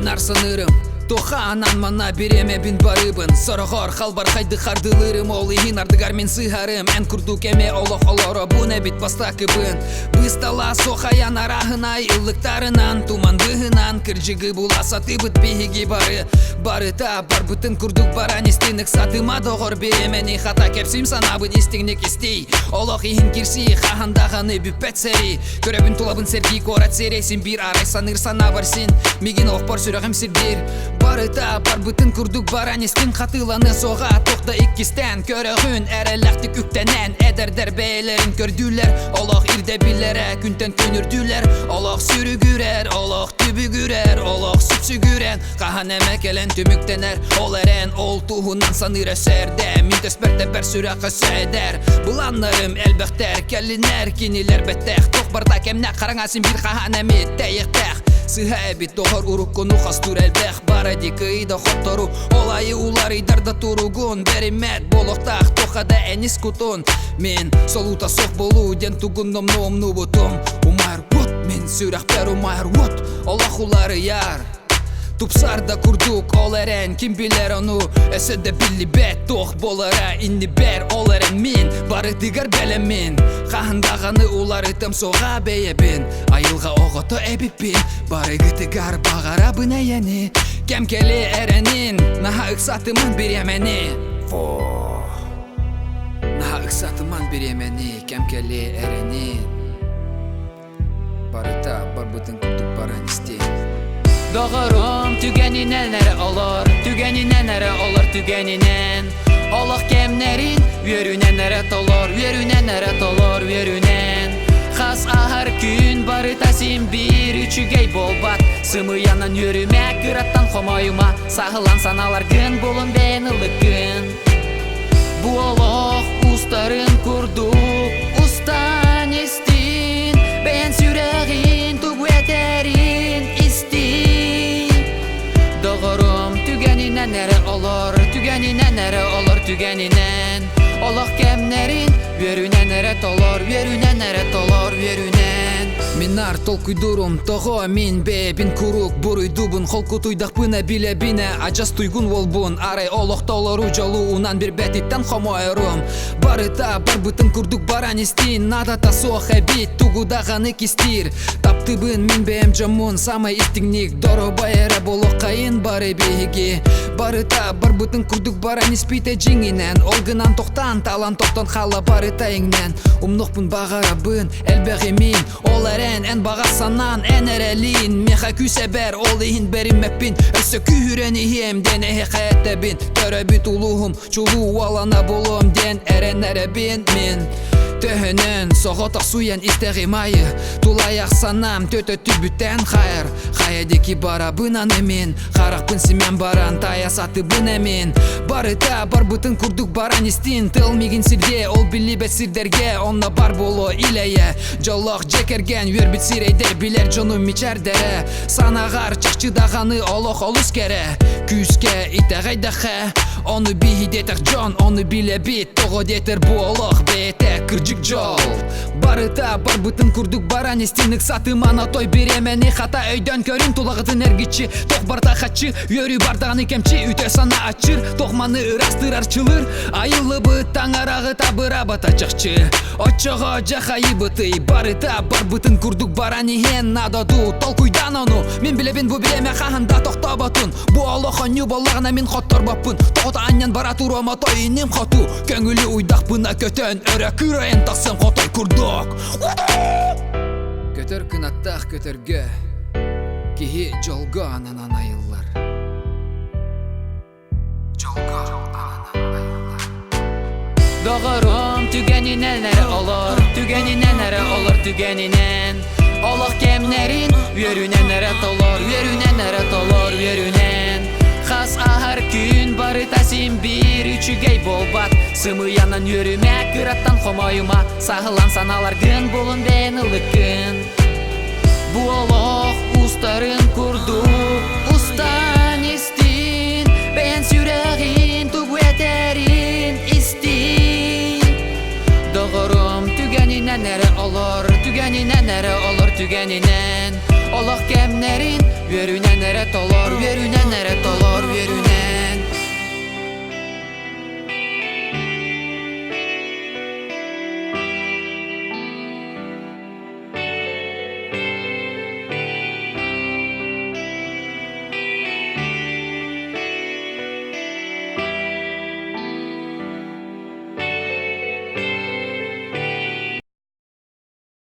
Минар санырым Тоха анан мана береме бин барыбын Сорогор халбар хайды хардылырым Ол ихин ардыгар мен сыгарым Эн курдук эме олох олоро Буне бит бастакыбын Быстала сохаян арахынай Иллыктарынан тумандыгынан Кыржыгы буласа тыбыт бихиги бары Барыта бар бытын курдук баран истиник Сатыма догор беремени хата кепсим санабын истигник истей Олох ихин кирси хахандаганы бүппет сери Көрөбүн тулабын серги корат сересин Бир арай саныр сана барсин Мигин охпор сүрөгім сирдир Барыта бар бытын курдук баран истин Катыланы сога токта иккистен Көрөгүн әреләхти күктенен Эдердер бейлерин көрдүлер Олох ирде билере күнтен көнүрдүлер Олох сүрүгүрер, олох түбүгүрер Олох сүпсүгүрен Кахан эмекелен түмүктенер Ол эрен ол туһунан саныр эсерде Минтес берте бер сүрөкө сөйдер Буланнарым элбектер Келлинер кинилер беттех Тох барда кемне караңасын бир кахан эми тейектех Сыхайби тогор уруккону хастур элбех Баради кыйда хоттору Олайы улары дарда туругун Беримет болохтах тохада энис кутун Мен солута сох болу ден тугунном номну бутум Умайр вот мен сүрәхпер умайр вот Олах улары яр Тупсарда курдук ол эрен Ким билер ону эседе билли бет Тох болара инни бер ол эрен мин Бары тигар белем мин Хахындаганы улары тым сога бейебин Айылга огото эбиппин Бары гытыгар багара бынаяни Кемкели эренин Наха ыксатыман биремени Наха ыксатыман биремени Кемкели эренин Барыта бар бытын курдук баран истейн Doğurum tügeninen nere olur Tügeninen nere olur tügeninen Olaq kemlerin Yörünen nere tolur Yörünen nere tolur Yörünen Xas ahar gün barıtasim bir üçügey bolbat Sımıyanan yürüme kırattan xomayıma Sağılan sanalar gün bulun ben ılık gün Bu olaq ustarın kurduk Ustan istin Ben süreğin tugveterin Doğurum tügeninen nere olur Tügeninen nere olur tügeninen Olaq kemlerin Yörünen nere tolur Yörünen nere tolur Yörünen Минар толкуйдурум того мин бе бин курук буруйдубун холку туйдак бына биле бине ажас туйгун волбун арай олох толору жолу унан бир бетиттен хомойрум барыта бар бытын курдук баран истин надата сохе бит тугудаганы кистир таптыбын мин бем жамун самай истигник дороба эре болок кайын бары беги барыта бар бытын курдук баран испите жиңинен олгынан токтан талан токтон хала барыта иңнен умнокпун багарабын элбеги мин оларен эн багасанан эн эрелин меха күсебер ол ихин бериммеппин өсө күрени хем дене хекетебин төрөбүт улугум чулуу алана болом ден эренеребин мен Töhönön soğotak suyen istegi mayı Tulayak sanam tötö tübüten hayır Hayedeki bara bınan emin Harakpın simen baran taya satı bın emin Barıta bar bıtın kurduk baran istin Tılmigin sirge ol bilibet sirderge Onna bar bolo ileye Jolok jekergen yörbit sireyder biler jonum içerdere Sanagar çakçıdağanı olok olus kere Küske itegaydahe Onu bihidetek jon onu bile bit Togo deter bu olok bete kırcık жол барыта бар бытын курдук баран истиник сатымана той беремени хата өйдөн көрүн тулагытын эргичи тох барда хатчы өрү бардаганы кемчи үтө сана ачыр тохманы ырастырар чылыр айылыбы таңарагы табыра батачакчы очого жахайы быты барыта бар бытын курдук баран ихен надоду толкуйдан ону мен билебин бу билеме хахында тохтоботун бу олохоню боллагына мен хоттор баппын тохото аньян бара турома той иним хоту көңүлү уйдакпына көтөн өрө күрөйн таксым хотой курдук көтөр кынаттах көтөргө кихи жолго анан айыллар жолго Doğurum tügeninen nere olur Tügeninen nere olur tügeninen Olaq kemlerin Yörünen nere tolur Yörünen nere tolur Yörünen Xas ahar gün barıtasim bir üçügey bolbat Sımıyanan yürüme kırattan xomayıma Sağılan sanalar gün bulun ben ılık gün Bu olaq ustarın kurdu Ustan istin Ben süreğin tugveterin istin Doğurum tügeninen nere olur Tügeninen nere olur tügeninen Allah kemlerin Verünen eret olur, verünen eret olur, verünen